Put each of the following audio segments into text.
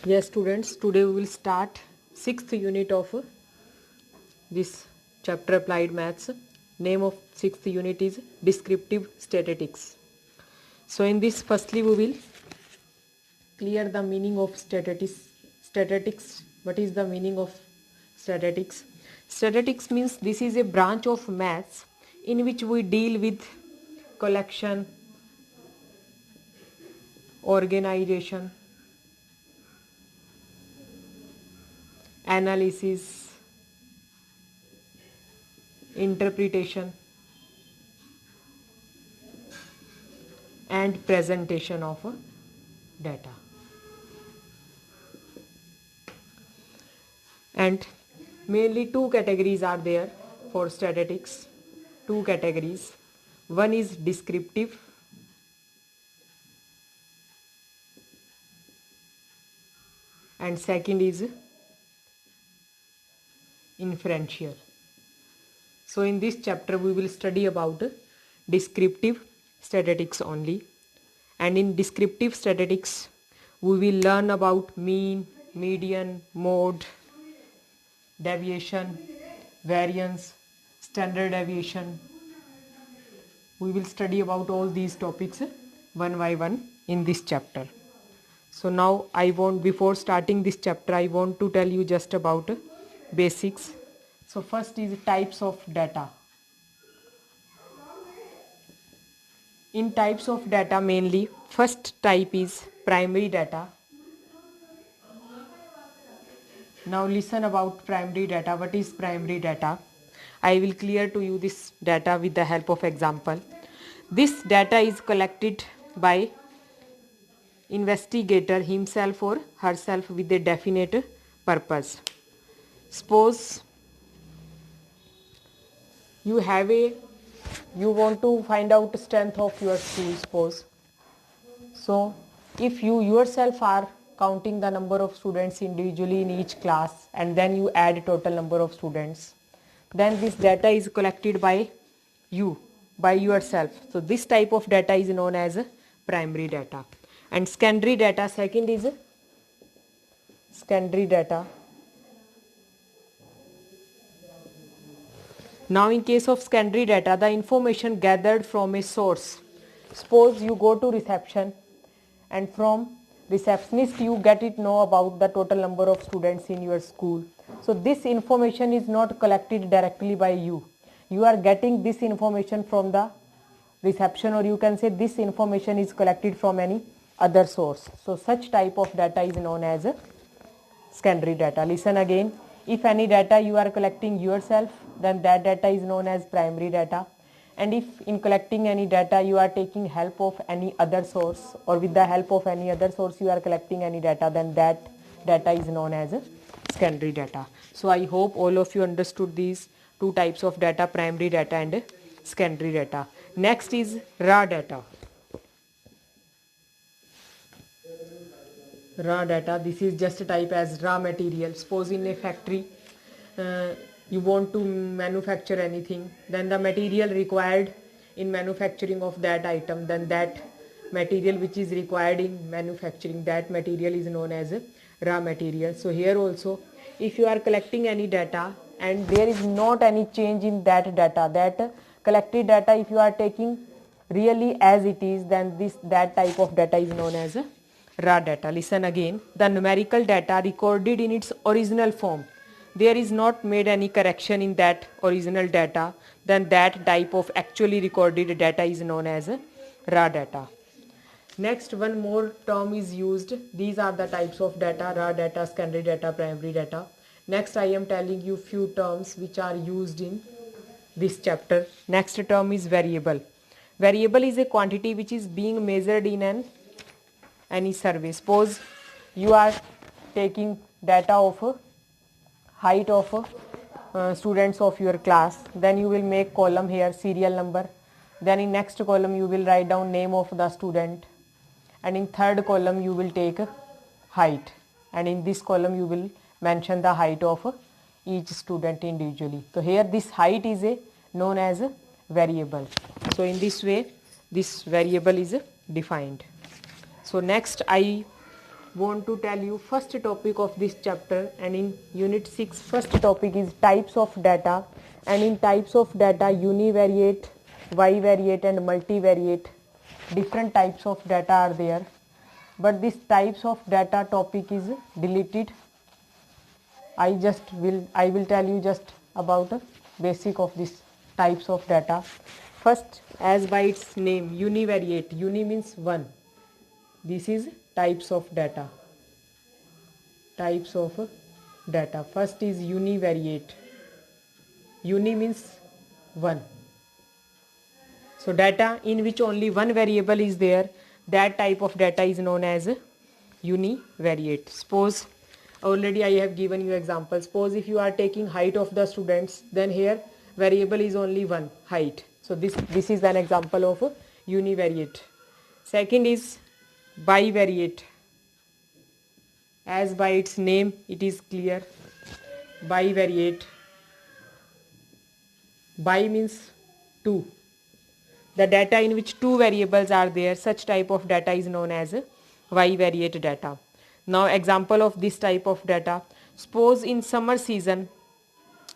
Yes, students, today we will start 6th unit of this chapter Applied Maths. Name of 6th unit is Descriptive Statistics. So in this, firstly we will clear the meaning of statistics. Statistics. What is the meaning of statistics? Statistics means this is a branch of maths in which we deal with collection, organization, analysis, interpretation and presentation of data. And mainly two categories are there for statistics. Two categories. One is descriptive and second is inferential. So in this chapter we will study about descriptive statistics only, and in descriptive statistics we will learn about mean, median, mode, deviation, variance, standard deviation. We will study about all these topics one by one in this chapter. So now before starting this chapter, I want to tell you just about basics. So first is types of data. In types of data mainly, first type is primary data. Now listen about primary data. What is primary data? I will clear to you this data with the help of example. This data is collected by investigator himself or herself with a definite purpose. Suppose you want to find out strength of your school, suppose. So if you yourself are counting the number of students individually in each class and then you add total number of students, then this data is collected by you, by yourself. So this type of data is known as primary data. And secondary data, second is secondary data. Now in case of secondary data, the information gathered from a source. Suppose you go to reception and from receptionist you get it know about the total number of students in your school. So this information is not collected directly by you. You are getting this information from the reception, or you can say this information is collected from any other source. So such type of data is known as secondary data. Listen again. If any data you are collecting yourself, then that data is known as primary data. And if in collecting any data you are taking help of any other source, or with the help of any other source you are collecting any data, then that data is known as secondary data. So I hope all of you understood these two types of data, primary data and secondary data. Next is raw data. Raw data, this is just a type as raw material. Suppose in a factory you want to manufacture anything, then the material required in manufacturing of that item, then that material which is required in manufacturing that material is known as raw material. So here also, if you are collecting any data and there is not any change in that data, that collected data if you are taking really as it is, then that type of data is known as raw data. Listen again. The numerical data recorded in its original form, there is not made any correction in that original data, then that type of actually recorded data is known as raw data. Next, one more term is used. These are the types of data: raw data, secondary data, primary data. Next, I am telling you few terms which are used in this chapter. Next term is variable. Variable is a quantity which is being measured in any survey. Suppose you are taking data of height of students of your class, then you will make column here serial number, then in next column you will write down name of the student, and in third column you will take height, and in this column you will mention the height of each student individually. So here this height is known as a variable. So in this way this variable is defined. So next I want to tell you first topic of this chapter, and in unit 6 first topic is types of data, and in types of data univariate, bivariate and multivariate, different types of data are there, but this types of data topic is deleted. I will tell you just about the basic of this types of data. First, as by its name, univariate, uni means one. This is types of data. Types of data. First is univariate. Uni means one. So data in which only one variable is there, that type of data is known as univariate. Suppose already I have given you example. Suppose if you are taking height of the students, then here variable is only one, height. So this is an example of univariate. Second is bivariate. As by its name it is clear. Bivariate. Bi means two. The data in which two variables are there, such type of data is known as bivariate data. Now example of this type of data. Suppose in summer season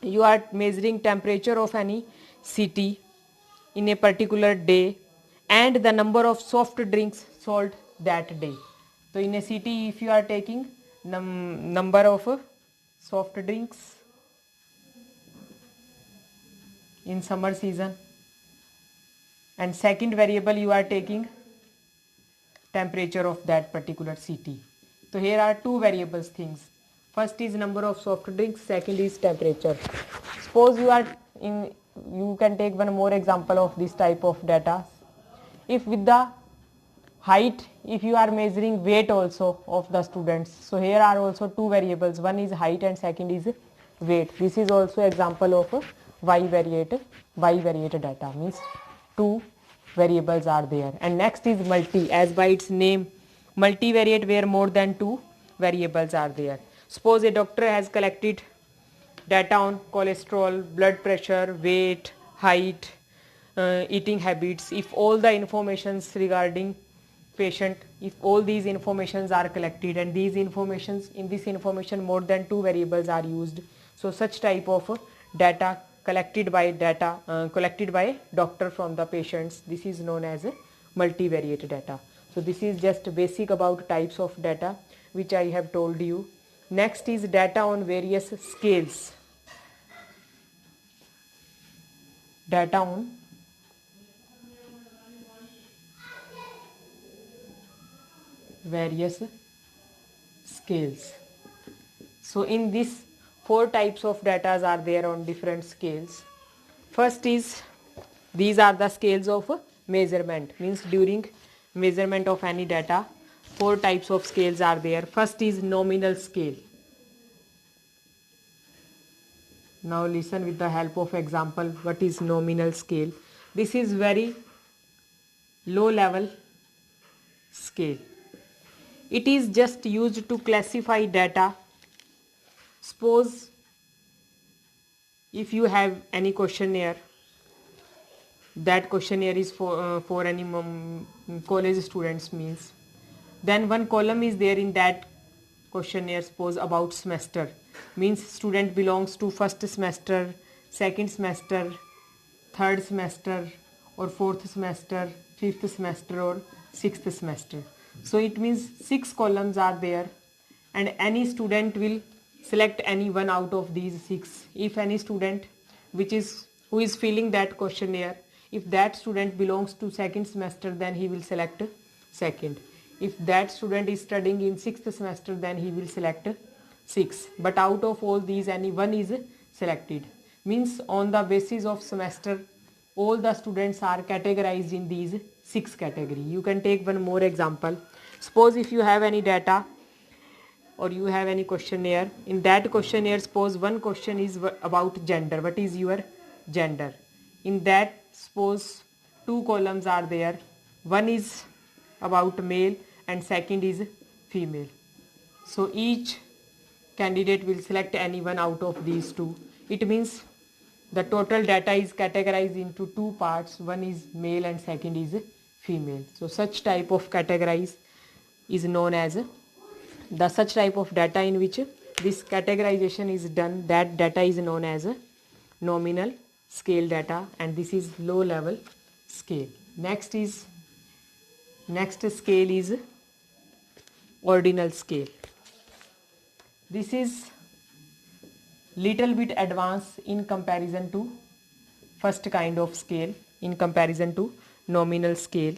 you are measuring temperature of any city in a particular day and the number of soft drinks sold that day. So in a city, if you are taking number of soft drinks in summer season, and second variable you are taking temperature of that particular city. So here are two variables things. First is number of soft drinks, second is temperature. Suppose you can take one more example of this type of data. If with the height, if you are measuring weight also of the students, so here are also two variables, one is height and second is weight. This is also example of bivariate data, means two variables are there. And next is multi, as by its name, multivariate, where more than two variables are there. Suppose a doctor has collected data on cholesterol, blood pressure, weight, height, eating habits. If all the informations regarding patient, if all these informations are collected, and these informations, in this information more than two variables are used, so such type of data collected by doctor from the patients, this is known as multivariate data. So this is just basic about types of data which I have told you. Next is data on various scales. Data on various scales. So in this, four types of data are there on different scales. First is, these are the scales of measurement, means during measurement of any data, four types of scales are there. First is nominal scale. Now listen with the help of example, what is nominal scale. This is very low level scale. It is just used to classify data. Suppose if you have any questionnaire, that questionnaire is for any college students, means then one column is there in that questionnaire, suppose about semester, means student belongs to first semester, second semester, third semester or fourth semester, fifth semester or sixth semester. So it means 6 columns are there, and any student will select any one out of these 6. If any student who is filling that questionnaire, if that student belongs to second semester, then he will select second. If that student is studying in sixth semester, then he will select 6. But out of all these, any one is selected. Means on the basis of semester, all the students are categorized in these 6 categories. You can take one more example. Suppose if you have any data or you have any questionnaire, in that questionnaire, suppose one question is about gender. What is your gender? In that, suppose 2 columns are there. One is about male and second is female. So each candidate will select any one out of these 2. It means the total data is categorized into 2 parts. One is male and second is female. So such type of categorize is known as the such type of data in which this categorization is done, that data is known as a nominal scale data, and this is low level scale. Next scale is ordinal scale. This is little bit advanced in comparison to first kind of scale, in comparison to nominal scale.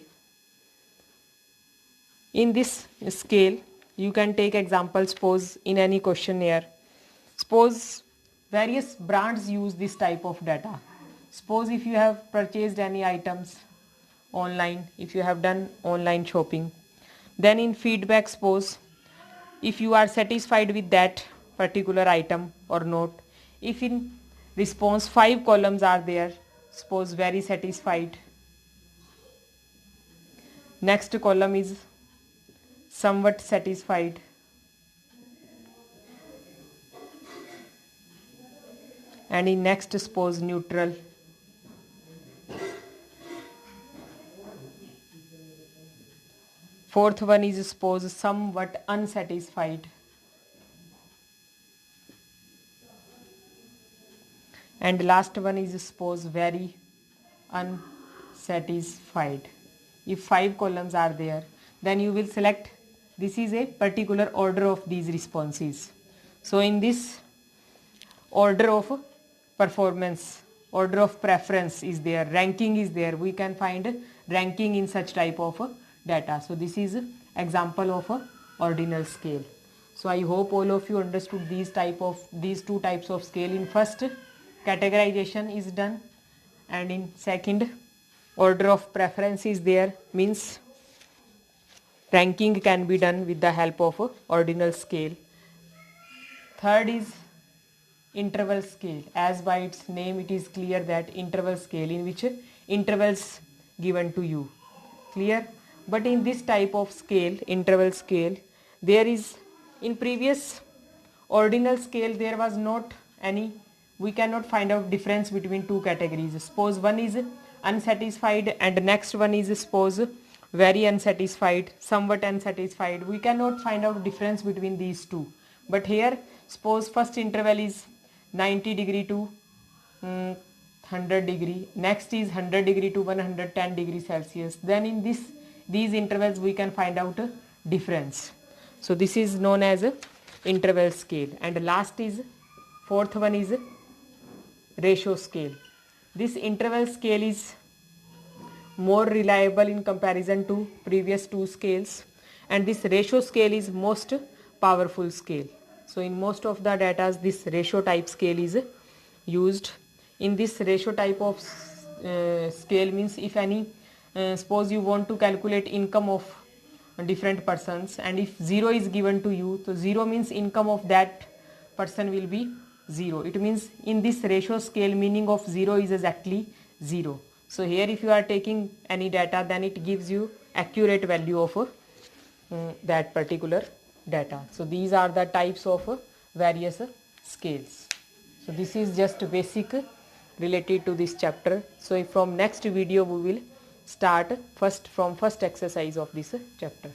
In this scale you can take example, suppose in any questionnaire, suppose various brands use this type of data. Suppose if you have purchased any items online, if you have done online shopping, then in feedback, suppose if you are satisfied with that particular item or not. If in response 5 columns are there, suppose very satisfied, next column is somewhat satisfied, and in next suppose neutral, fourth one is suppose somewhat unsatisfied, and last one is suppose very unsatisfied. If 5 columns are there, then you will select, this is a particular order of these responses. So in this order of performance, order of preference is there, ranking is there, we can find ranking in such type of data. So this is example of a ordinal scale. So I hope all of you understood these two types of scale. In first, categorization is done, and in second, order of preference is there, means ranking can be done with the help of a ordinal scale. Third is interval scale. As by its name it is clear that interval scale, in which intervals given to you, clear. But in this type of scale, interval scale, there is, in previous ordinal scale there was not any, we cannot find out difference between two categories. Suppose one is unsatisfied and next one is suppose very unsatisfied, somewhat unsatisfied, we cannot find out difference between these two. But here suppose first interval is 90 degree to 100 degree, next is 100 degree to 110 degree Celsius, then in these intervals we can find out a difference. So this is known as a interval scale. And last is, fourth one is ratio scale. This interval scale is more reliable in comparison to previous two scales, and this ratio scale is most powerful scale. So in most of the data this ratio type scale is used. In this ratio type of scale means, if any suppose you want to calculate income of different persons, and if 0 is given to you, so 0 means income of that person will be 0. It means in this ratio scale meaning of 0 is exactly 0. So here if you are taking any data, then it gives you accurate value of that particular data. So these are the types of various scales. So this is just basic related to this chapter. So from next video we will start first exercise of this chapter.